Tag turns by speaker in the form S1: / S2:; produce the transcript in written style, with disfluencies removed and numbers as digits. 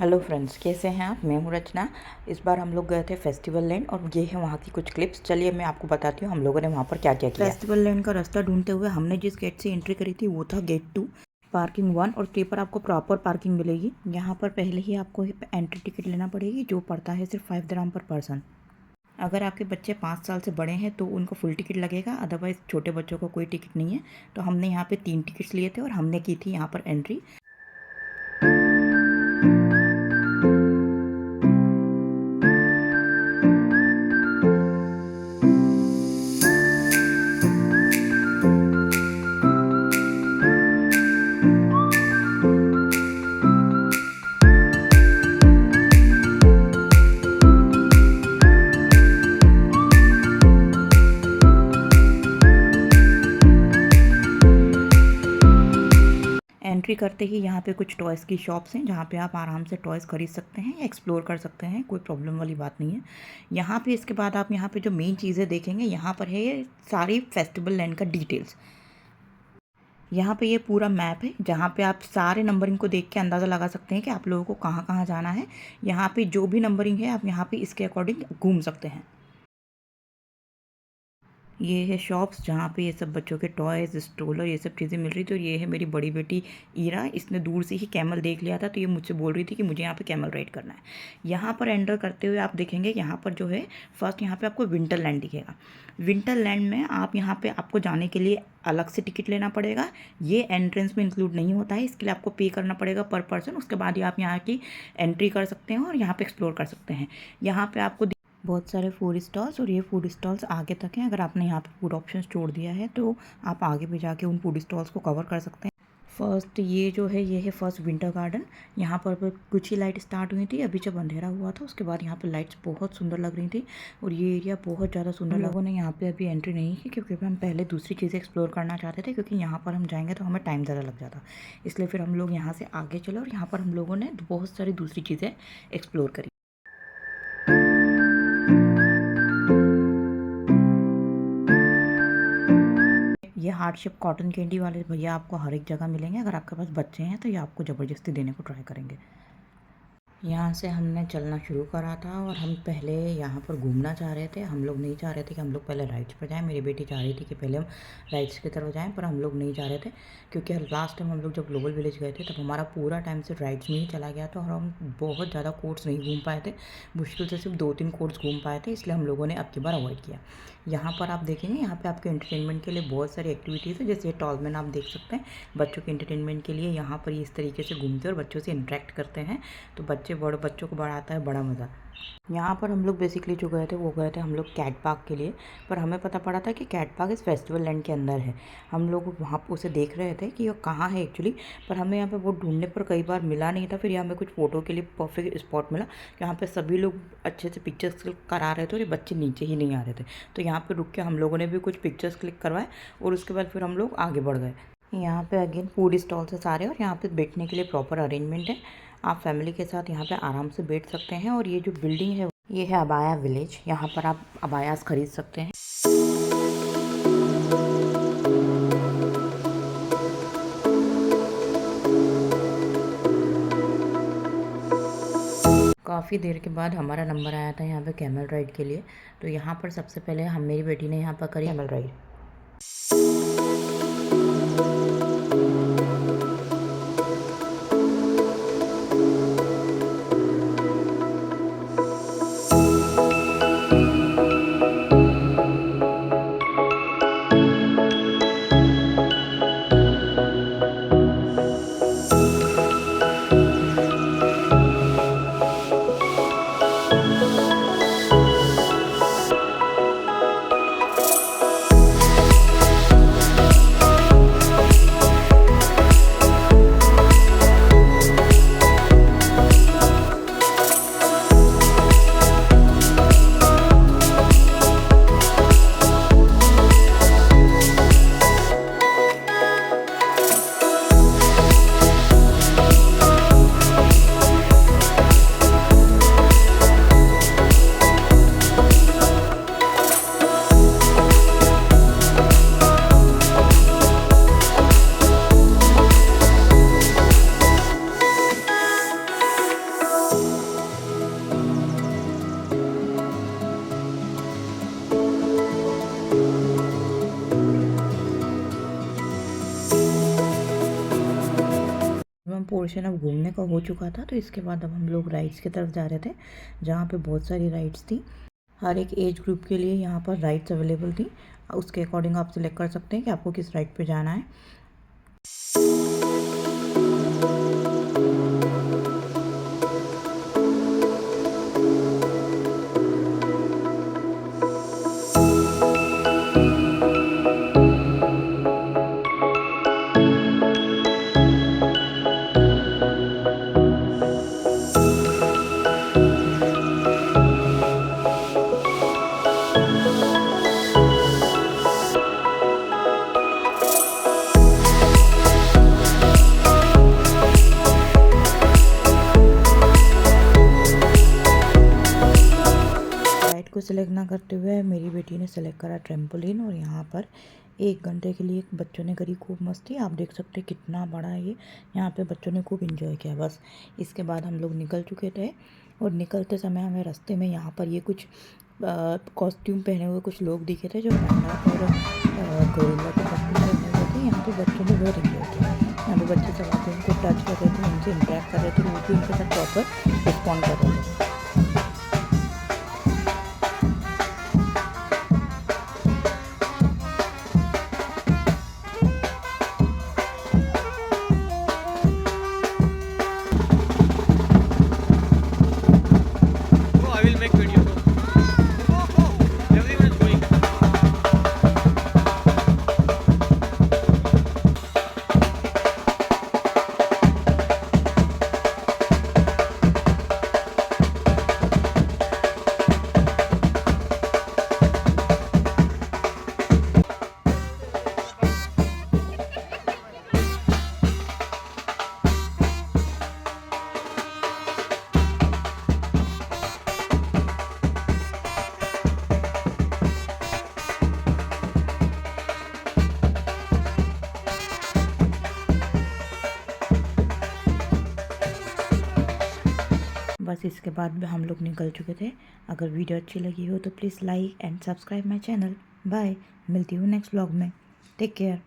S1: Hello friends, कैसे हैं आप। मैं हूं रचना। इस बार हम लोग गए थे फेस्टिवल लैंड और ये है वहां की कुछ क्लिप्स। चलिए मैं आपको बताती हूँ हम लोगों ने वहां पर क्या क्या किया। फेस्टिवल लैंड का रास्ता ढूंढते हुए हमने जिस गेट से एंट्री करी थी वो था गेट 2। पार्किंग 1 और 3 पर आपको प्रॉपर पार्किंग मिलेगी। यहाँ पर पहले ही आपको एंट्री टिकट लेना पड़ेगी जो पड़ता है सिर्फ 5 दिरहम पर पर्सन। अगर आपके बच्चे 5 साल से बड़े हैं तो उनको फुल टिकट लगेगा, अदरवाइज़ छोटे बच्चों को कोई टिकट नहीं है। तो हमने यहाँ पे 3 टिकट्स लिए थे और हमने की थी यहाँ पर एंट्री। एंट्री करते ही यहाँ पे कुछ टॉयज़ की शॉप्स हैं जहाँ पे आप आराम से टॉयज़ खरीद सकते हैं या एक्सप्लोर कर सकते हैं, कोई प्रॉब्लम वाली बात नहीं है। यहाँ पे इसके बाद आप यहाँ पे जो मेन चीज़ें देखेंगे यहाँ पर है ये सारी फेस्टिवल लैंड का डिटेल्स। यहाँ पे ये पूरा मैप है जहाँ पे आप सारे नंबरिंग को देख के अंदाज़ा लगा सकते हैं कि आप लोगों को कहाँ कहाँ जाना है। यहाँ पे जो भी नंबरिंग है आप यहाँ पे इसके अकॉर्डिंग घूम सकते हैं। ये है शॉप्स जहाँ पे ये सब बच्चों के टॉयज़, स्ट्रोलर, ये सब चीज़ें मिल रही थी। और ये है मेरी बड़ी बेटी ईरा। इसने दूर से ही कैमल देख लिया था तो ये मुझसे बोल रही थी कि मुझे यहाँ पे कैमल राइड करना है। यहाँ पर एंटर करते हुए आप देखेंगे यहाँ पर जो है फर्स्ट यहाँ पे आपको विंटर लैंड दिखेगा। विंटर लैंड में आप यहाँ पे आपको जाने के लिए अलग से टिकट लेना पड़ेगा। ये एंट्रेंस में इंक्लूड नहीं होता है, इसके लिए आपको पे करना पड़ेगा पर पर्सन। उसके बाद ही आप यहाँ की एंट्री कर सकते हैं और यहाँ पे एक्सप्लोर कर सकते हैं। यहाँ पे आपको बहुत सारे फूड स्टॉल्स, और ये फूड स्टॉल्स आगे तक हैं। अगर आपने यहाँ पे फूड ऑप्शंस छोड़ दिया है तो आप आगे भी जाके उन फूड स्टॉल्स को कवर कर सकते हैं। फर्स्ट ये जो है ये है फर्स्ट विंटर गार्डन। यहाँ पर कुछ ही लाइट स्टार्ट हुई थी अभी जब अंधेरा हुआ था, उसके बाद यहाँ पे लाइट्स बहुत सुंदर लग रही थी और ये एरिया बहुत ज़्यादा सुंदर। लोगों ने यहाँ पे अभी एंट्री नहीं की क्योंकि हम पहले दूसरी चीज़ें एक्सप्लोर करना चाहते थे, क्योंकि यहाँ पर हम जाएंगे तो हमें टाइम ज़्यादा लग जाता, इसलिए फिर हम लोग यहाँ से आगे चले और यहाँ पर हम लोगों ने बहुत सारी दूसरी चीज़ें एक्सप्लोर करी। ये हार्ट शेप कॉटन कैंडी वाले भैया आपको हर एक जगह मिलेंगे। अगर आपके पास बच्चे हैं तो ये आपको ज़बरदस्ती देने को ट्राई करेंगे। यहाँ से हमने चलना शुरू करा था और हम पहले यहाँ पर घूमना चाह रहे थे। हम लोग नहीं चाह रहे थे कि हम लोग पहले राइड्स पर जाएं। मेरी बेटी चाह रही थी कि पहले हम राइड्स की तरफ जाएं, पर हम लोग नहीं चाह रहे थे क्योंकि लास्ट टाइम हम लोग जब ग्लोबल विलेज गए थे तब हमारा पूरा टाइम सिर्फ राइड्स में ही चला गया था और हम बहुत ज़्यादा कोर्ट्स नहीं घूम पाए थे। मुश्किल से सिर्फ 2-3 कोर्ट्स घूम पाए थे, इसलिए हम लोगों ने अब की बार अवॉइड किया। यहाँ पर आप देखेंगे यहाँ पे आपके एंटरटेनमेंट के लिए बहुत सारी एक्टिविटीज़ है, जैसे टॉलमैन आप देख सकते हैं। बच्चों के एंटरटेनमेंट के लिए यहाँ पर इस तरीके से घूमते हैं और बच्चों से इंटरेक्ट करते हैं, तो बच्चों को बड़ा आता है बड़ा मज़ा। यहाँ पर हम लोग बेसिकली जो गए थे वो गए थे हम लोग कैट पार्क के लिए, पर हमें पता पड़ा था कि कैट पार्क इस फेस्टिवल लैंड के अंदर है। हम लोग वहाँ पर उसे देख रहे थे कि ये कहाँ है एक्चुअली, पर हमें यहाँ पे वो ढूंढने पर कई बार मिला नहीं था। फिर यहाँ हमें कुछ फ़ोटो के लिए परफेक्ट स्पॉट मिला। यहाँ पे सभी लोग अच्छे से पिक्चर्स क्लिक करा रहे थे और ये बच्चे नीचे ही नहीं आ रहे थे, तो यहाँ पर रुक के हम लोगों ने भी कुछ पिक्चर्स क्लिक करवाए और उसके बाद फिर हम लोग आगे बढ़ गए। यहाँ पे अगेन फूड स्टॉल्स है सारे और यहाँ पे बैठने के लिए प्रॉपर अरेंजमेंट है। आप फैमिली के साथ यहाँ पे आराम से बैठ सकते हैं। और ये जो बिल्डिंग है ये है अबाया विलेज, यहाँ पर आप अबायास खरीद सकते हैं। काफ़ी देर के बाद हमारा नंबर आया था यहाँ पे कैमल राइड के लिए, तो यहाँ पर सबसे पहले मेरी बेटी ने यहाँ पर करी कैमल राइड। पोर्शन अब घूमने का हो चुका था, तो इसके बाद अब हम लोग राइड्स की तरफ जा रहे थे, जहाँ पे बहुत सारी राइड्स थी। हर एक एज ग्रुप के लिए यहाँ पर राइड्स अवेलेबल थी। उसके अकॉर्डिंग आप सिलेक्ट कर सकते हैं कि आपको किस राइड पे जाना है। को सिलेक्ट ना करते हुए मेरी बेटी ने सिलेक्ट करा ट्रेम्पोलिन, और यहाँ पर 1 घंटे के लिए बच्चों ने करी खूब मस्ती। आप देख सकते हैं कितना बड़ा है ये, यहाँ पे बच्चों ने खूब इन्जॉय किया। बस इसके बाद हम लोग निकल चुके थे, और निकलते समय हमें रास्ते में यहाँ पर ये कुछ कॉस्ट्यूम पहने हुए कुछ लोग दिखे थे, जो पांडा और गोरिल्ला के कॉस्ट्यूम पहने हुए थे। यहाँ पे बच्चों ने बहुत इन्जॉय किया। यहाँ पे बच्चे सब आके उनको टच कर रहे थे, उनसे इंटरेक्ट कर रहे थे, वो भी उनके साथ प्रॉपर रिस्पॉन्ड कर रहे थे। बस इसके बाद में हम लोग निकल चुके थे। अगर वीडियो अच्छी लगी हो तो please like and subscribe my channel. Bye, मिलती हूँ नेक्स्ट व्लॉग में। Take care.